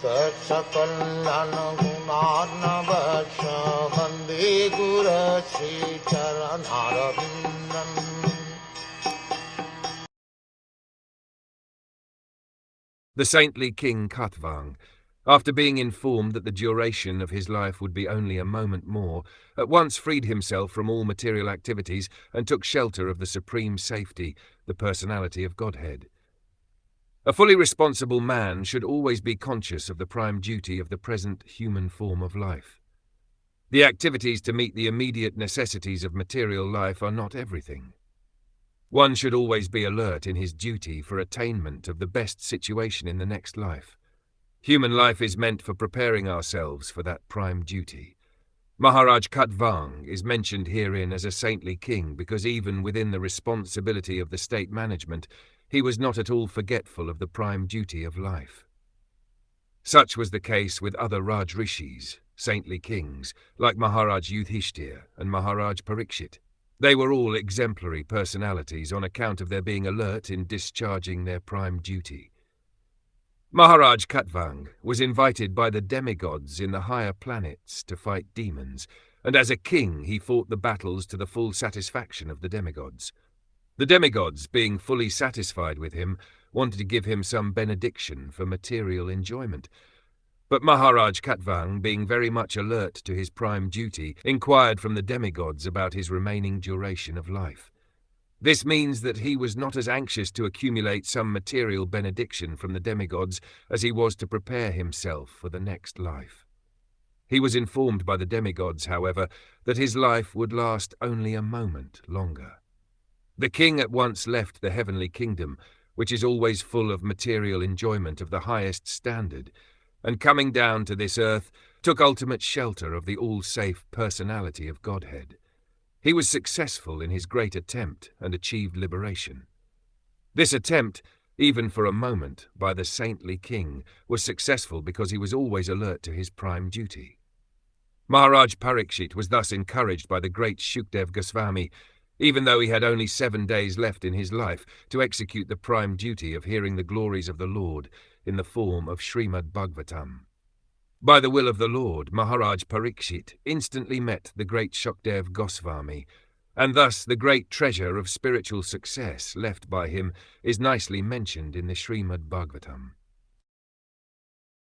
Sakal Gunarnavasha Vande Guru Sri Charanaravindan. The saintly king Khaṭvāṅg, after being informed that the duration of his life would be only a moment more, at once freed himself from all material activities and took shelter of the supreme safety, the personality of Godhead. A fully responsible man should always be conscious of the prime duty of the present human form of life. The activities to meet the immediate necessities of material life are not everything. One should always be alert in his duty for attainment of the best situation in the next life. Human life is meant for preparing ourselves for that prime duty. Maharaj Khaṭvāṅg is mentioned herein as a saintly king because even within the responsibility of the state management, he was not at all forgetful of the prime duty of life. Such was the case with other Raj Rishis, saintly kings, like Maharaj Yudhishthir and Maharaj Parikshit. They were all exemplary personalities on account of their being alert in discharging their prime duty. Maharaj Khaṭvāṅg was invited by the demigods in the higher planets to fight demons, and as a king he fought the battles to the full satisfaction of the demigods. The demigods, being fully satisfied with him, wanted to give him some benediction for material enjoyment. But Maharaj Khaṭvāṅg, being very much alert to his prime duty, inquired from the demigods about his remaining duration of life. This means that he was not as anxious to accumulate some material benediction from the demigods as he was to prepare himself for the next life. He was informed by the demigods, however, that his life would last only a moment longer. The king at once left the heavenly kingdom, which is always full of material enjoyment of the highest standard, and coming down to this earth, took ultimate shelter of the all-safe personality of Godhead. He was successful in his great attempt and achieved liberation. This attempt, even for a moment, by the saintly king, was successful because he was always alert to his prime duty. Maharaj Parikshit was thus encouraged by the great Shukdev Goswami, even though he had only 7 days left in his life, to execute the prime duty of hearing the glories of the Lord in the form of Srimad Bhagwatam. By the will of the Lord, Maharaj Parikshit instantly met the great Shukdev Goswami, and thus the great treasure of spiritual success left by him is nicely mentioned in the Srimad Bhagwatam.